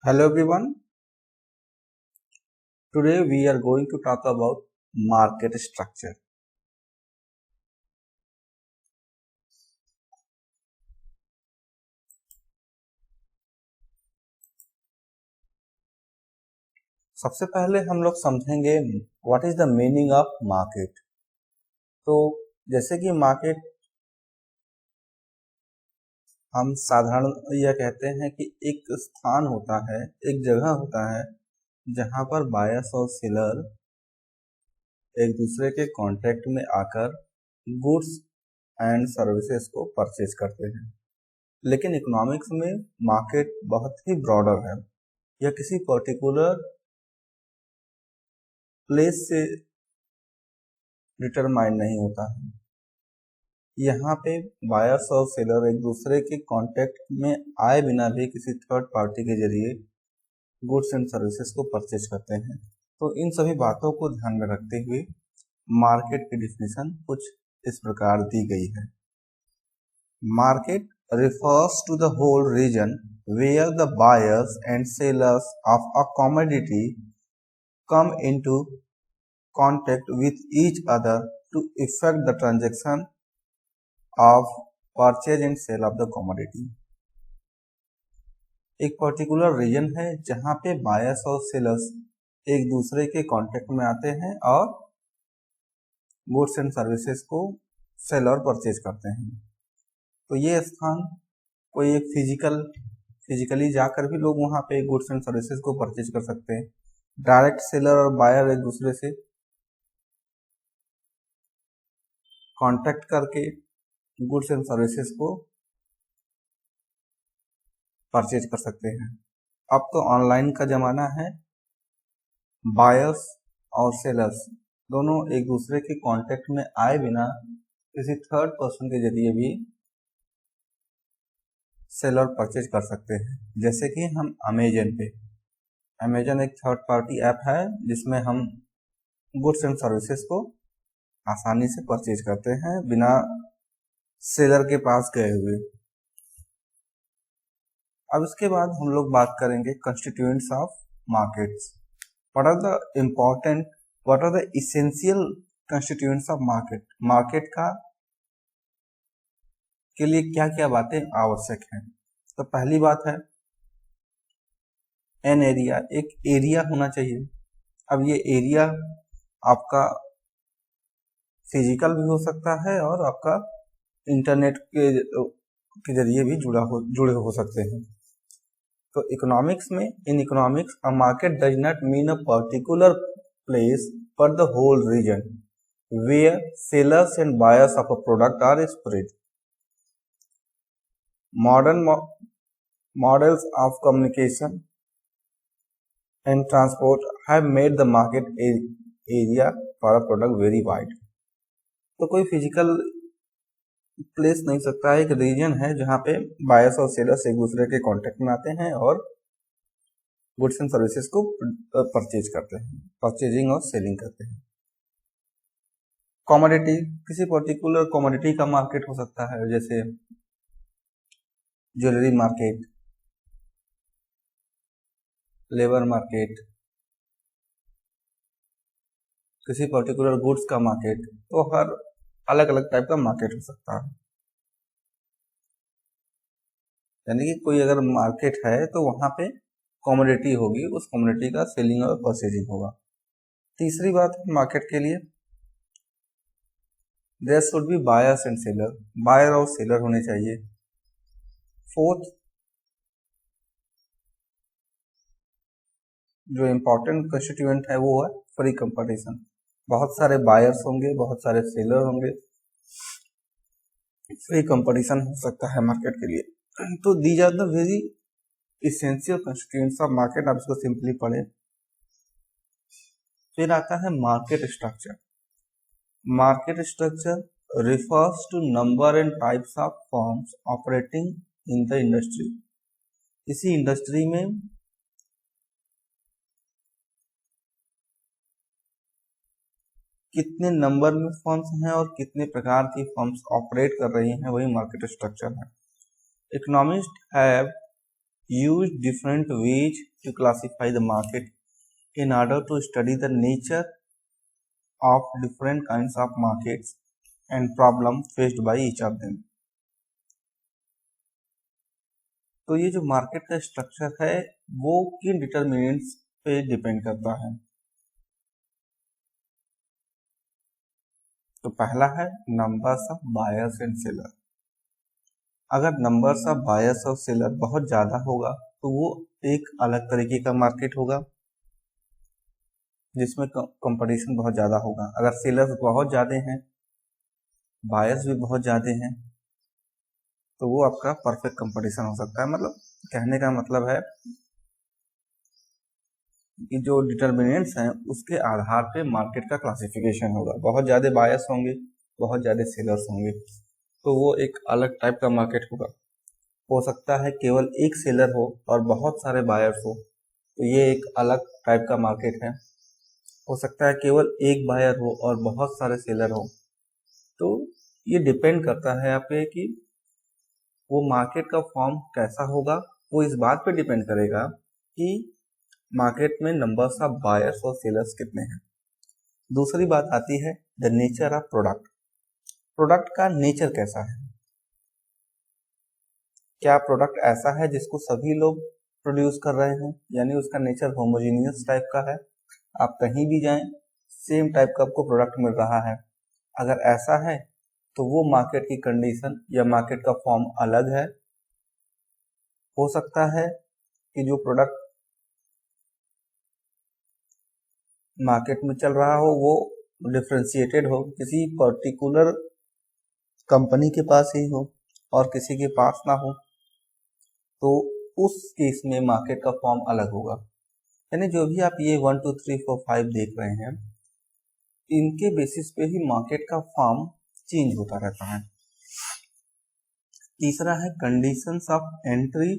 Hello everyone. Today we are going to talk about market structure. सबसे पहले हम लोग समझेंगे what is the meaning of market. तो जैसे कि मार्केट हम साधारण यह कहते हैं कि एक स्थान होता है, एक जगह होता है जहां पर बायर्स और सेलर एक दूसरे के कांटेक्ट में आकर गुड्स एंड सर्विसेज को परचेज करते हैं। लेकिन इकोनॉमिक्स में मार्केट बहुत ही ब्रॉडर है। यह किसी पर्टिकुलर प्लेस से डिटरमाइन नहीं होता है। यहाँ पे बायर्स और सेलर एक दूसरे के कांटेक्ट में आए बिना भी किसी थर्ड पार्टी के जरिए गुड्स एंड सर्विसेज को परचेज करते हैं। तो इन सभी बातों को ध्यान में रखते हुए मार्केट की डिफिनेशन कुछ इस प्रकार दी गई है। Market refers to the whole region where the buyers and sellers of a commodity come into contact with each other to effect the transaction of purchase and sale of the commodity। एक particular reason है जहां पे buyers और sellers एक दूसरे के contact में आते हैं और गुड्स एंड सर्विसेज को सेल और परचेज करते हैं। तो ये स्थान कोई एक फिजिकली जाकर भी लोग वहां पे गुड्स एंड सर्विसेज को परचेज कर सकते हैं। डायरेक्ट सेलर और बायर एक दूसरे से कांटेक्ट करके गुड्स एंड सर्विसेज को परचेज कर सकते हैं। अब तो ऑनलाइन का जमाना है। बायर्स और सेलर्स दोनों एक दूसरे के कांटेक्ट में आए बिना किसी थर्ड पर्सन के जरिए भी सेल और परचेज कर सकते हैं। जैसे कि हम अमेजन एक थर्ड पार्टी ऐप है जिसमें हम गुड्स एंड सर्विसेज को आसानी से परचेज करते हैं बिना सेलर के पास गए हुए। अब इसके बाद हम लोग बात करेंगे constituents of markets. What are the essential constituents of market. Market का के लिए क्या क्या बातें आवश्यक हैं। तो पहली बात है एन एरिया, एक एरिया होना चाहिए। अब ये एरिया आपका फिजिकल भी हो सकता है और आपका इंटरनेट के जरिए भी जुड़े हो सकते हैं। तो in economics a market does not mean a particular place but the whole region where sellers and buyers of a product are spread। Modern models of communication and transport have made the market area for a product very wide। तो कोई physical place नहीं सकता है, एक reason है जहां पे buyers और सेलर्स एक दूसरे के कांटेक्ट में आते हैं और गुड्स एंड सर्विसेज को परचेज करते हैं, परचेजिंग और सेलिंग करते हैं। कमोडिटी, किसी पर्टिकुलर कमोडिटी का मार्केट हो सकता है, जैसे ज्वेलरी मार्केट, लेबर मार्केट, किसी पर्टिकुलर गुड्स का मार्केट। तो हर अलग अलग टाइप का मार्केट हो सकता है। यानी कि कोई अगर मार्केट है तो वहां पे कमोडिटी होगी, उस कमोडिटी का सेलिंग और परचेजिंग होगा। तीसरी बात मार्केट के लिए there should be buyers and seller, buyer और सेलर होने चाहिए। फोर्थ जो इम्पोर्टेंट कंस्टिट्यूएंट है वो है फ्री कंपटीशन। बहुत सारे बायर्स होंगे, बहुत सारे सेलर होंगे, फ्री कंपटीशन हो सकता है मार्केट के लिए। तो these are the very essential constituents of market. आप इसको सिंपली पढ़े। फिर आता है market structure. Market structure refers to number and types of firms operating in the industry। इसी इंडस्ट्री में कितने नंबर में फर्म्स हैं और कितने प्रकार की फर्म्स ऑपरेट कर रही हैं, वही मार्केट स्ट्रक्चर है। Economist have use different ways to classify the market in order to study the nature of different kinds of markets and problem faced by each of them. तो ये जो market का structure है वो किन determinants पे depend करता है? तो पहला है numbers of buyers and seller. अगर नंबर्स ऑफ बायर्स और सेलर बहुत ज़्यादा होगा तो वो एक अलग तरीके का मार्केट होगा जिसमें कंपटीशन बहुत ज़्यादा होगा। अगर सेलर्स बहुत ज़्यादा हैं, बायर्स भी बहुत ज़्यादा हैं, तो वो आपका परफेक्ट कंपटीशन हो सकता है। मतलब कहने का मतलब है कि जो डिटर्मिनेंट्स हैं उसके आधार पे मार्केट का क्लासिफिकेशन होगा। बहुत ज़्यादा बायर्स होंगे, बहुत ज़्यादा सेलर्स होंगे, तो वो एक अलग टाइप का मार्केट होगा। हो सकता है केवल एक सेलर हो और बहुत सारे बायर्स हो, तो ये एक अलग टाइप का मार्केट है। हो सकता है केवल एक बायर हो और बहुत सारे सेलर हो। तो ये डिपेंड करता है आप पे कि वो मार्केट का फॉर्म कैसा होगा। वो इस बात पे डिपेंड करेगा कि मार्केट में नंबर्स ऑफ बायर्स और सेलर्स कितने हैं। दूसरी बात आती है the nature of product. Product का नेचर कैसा है? क्या प्रोडक्ट ऐसा है जिसको सभी लोग प्रोड्यूस कर रहे हैं, यानी उसका नेचर होमोजीनियस टाइप का है, आप कहीं भी जाएं सेम टाइप का आपको प्रोडक्ट मिल रहा है? अगर ऐसा है तो वो मार्केट की कंडीशन या मार्केट का फॉर्म अलग है। हो सकता है कि जो प्रोडक्ट मार्केट में चल रहा हो वो डिफरेंशिएटेड हो, किसी पर्टिकुलर कंपनी के पास ही हो और किसी के पास ना हो, तो उस केस में मार्केट का फॉर्म अलग होगा। यानी जो भी आप ये 1 2 3 4 5 देख रहे हैं, इनके बेसिस पे ही मार्केट का फॉर्म चेंज होता रहता है। तीसरा है conditions of entry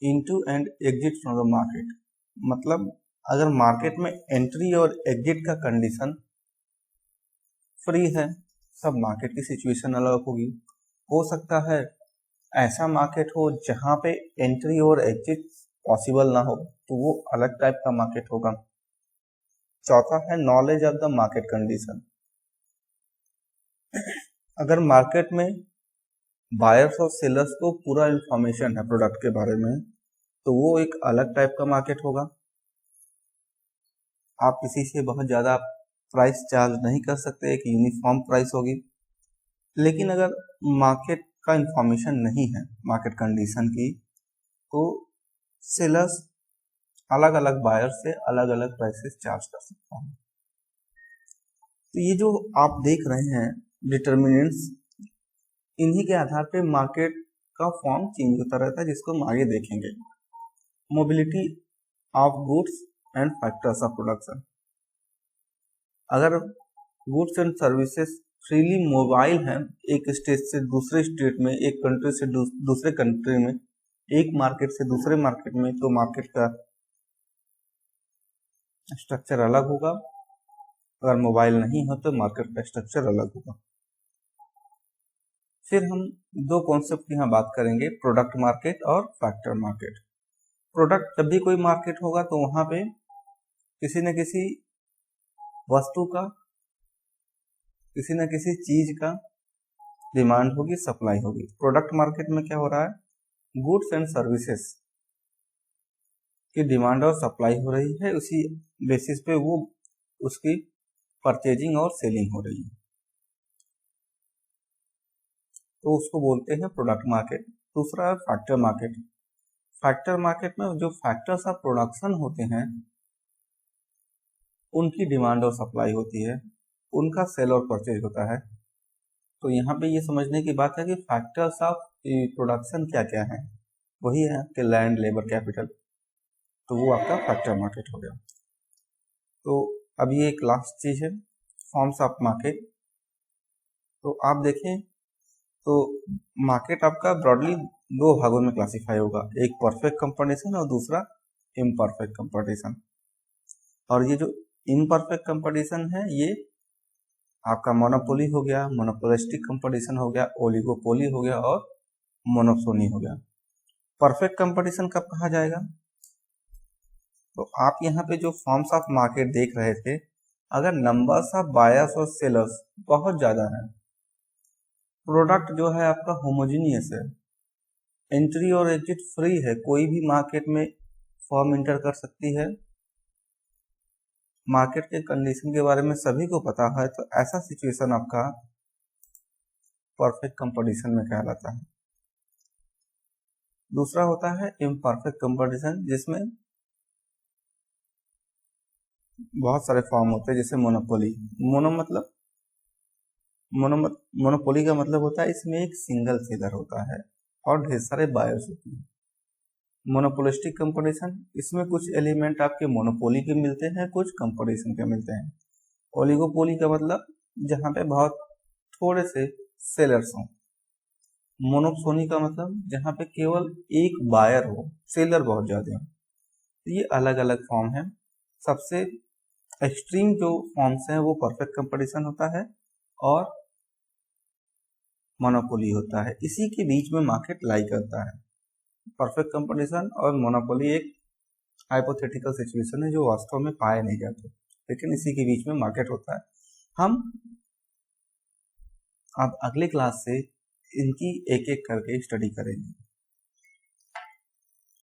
into and exit from the market. मतलब अगर मार्केट में एंट्री और एग्जिट का कंडीशन फ्री है, सब मार्केट की सिचुएशन अलग होगी। हो सकता है ऐसा मार्केट हो जहां पे एंट्री और एग्जिट पॉसिबल ना हो, तो वो अलग टाइप का मार्केट होगा। चौथा है knowledge of the market condition. अगर मार्केट में बायर्स और सेलर्स को पूरा इंफॉर्मेशन है प्रोडक्ट के बारे में, तो वो एक अलग टाइप का मार्केट होगा। आप किसी से बहुत ज़्यादा प्राइस चार्ज नहीं कर सकते, एक यूनिफॉर्म प्राइस होगी। लेकिन अगर मार्केट का इंफॉर्मेशन नहीं है मार्केट कंडीशन की, तो सेलर्स अलग अलग बायर से अलग अलग प्राइसेस चार्ज कर सकता है। तो ये जो आप देख रहे हैं डिटर्मिनेंट्स, इन्हीं के आधार पे मार्केट का फॉर्म चेंज होता रहता है, जिसको हम आगे देखेंगे। Mobility of goods and factors of production. अगर goods and services freely mobile हैं एक स्टेट से दूसरे स्टेट में, एक कंट्री से दूसरे कंट्री में, एक मार्केट से दूसरे मार्केट में, तो मार्केट का स्ट्रक्चर अलग होगा। अगर मोबाइल नहीं हो तो मार्केट का स्ट्रक्चर अलग होगा। फिर हम दो कॉन्सेप्ट की यहाँ बात करेंगे, प्रोडक्ट मार्केट और फैक्टर मार्केट। प्रोडक्ट जब भी कोई मार्केट होगा तो वहां पे किसी न किसी वस्तु का, किसी न किसी चीज का डिमांड होगी, सप्लाई होगी। प्रोडक्ट मार्केट में क्या हो रहा है, गुड्स एंड सर्विसेज की डिमांड और सप्लाई हो रही है, उसी बेसिस पे वो उसकी परचेजिंग और सेलिंग हो रही है, तो उसको बोलते हैं प्रोडक्ट मार्केट। दूसरा है फैक्टर मार्केट। फैक्टर मार्केट में जो फैक्टर्स ऑफ प्रोडक्शन होते हैं उनकी डिमांड और सप्लाई होती है, उनका सेल और परचेज होता है। तो यहाँ पे ये समझने की बात है कि फैक्टर्स ऑफ प्रोडक्शन क्या क्या है। वही है कि लैंड, लेबर, कैपिटल, तो वो आपका फैक्टर मार्केट हो गया। तो अब ये एक लास्ट चीज है, फॉर्म्स ऑफ मार्केट। तो आप देखें तो मार्केट आपका ब्रॉडली दो भागों में क्लासिफाई होगा, एक परफेक्ट कंपटीशन और दूसरा इम्परफेक्ट कंपटीशन। और ये जो इम्परफेक्ट कंपटीशन है ये आपका मोनोपोली हो गया, मोनोपोलिस्टिक कंपटीशन हो गया, ओलिगोपोली हो गया और मोनोपोली हो गया। परफेक्ट कंपटीशन कब कहा जाएगा? तो आप यहाँ पे जो फॉर्म्स ऑफ मार्केट देख रहे थे, अगर नंबर्स ऑफ बायर्स और सेलर्स बहुत ज्यादा है, प्रोडक्ट जो है आपका होमोजीनियस है, एंट्री और एग्जिट फ्री है, कोई भी मार्केट में फॉर्म इंटर कर सकती है, मार्केट के कंडीशन के बारे में सभी को पता है, तो ऐसा सिचुएशन आपका परफेक्ट कंपटीशन में कहलाता है। दूसरा होता है इम्परफेक्ट कंपटीशन, जिसमें बहुत सारे फॉर्म होते हैं, जैसे मोनोपोली। मोनोपोली का मतलब होता है इसमें एक सिंगल सेलर होता है और ढेर सारे बायर्स होते हैं। मोनोपोलिस्टिक कंपटीशन, इसमें कुछ एलिमेंट आपके मोनोपोली के मिलते हैं, कुछ कंपटीशन के मिलते हैं। ओलिगोपोली का मतलब जहां पे बहुत थोड़े से सेलर्स हों। मोनोपोली का मतलब जहां पे केवल एक बायर हो, सेलर बहुत ज्यादा हो। तो ये अलग अलग फॉर्म है। सबसे एक्सट्रीम जो फॉर्म्स हैं वो परफेक्ट कंपटीशन होता है और मोनोपोली होता है। इसी के बीच में मार्केट लाई करता है। परफेक्ट कंपटीशन और मोनोपोली एक हाइपोथेटिकल सिचुएशन है जो वास्तव में पाए नहीं जाते, लेकिन इसी के बीच में मार्केट होता है। हम अब अगले क्लास से इनकी एक एक करके स्टडी करेंगे।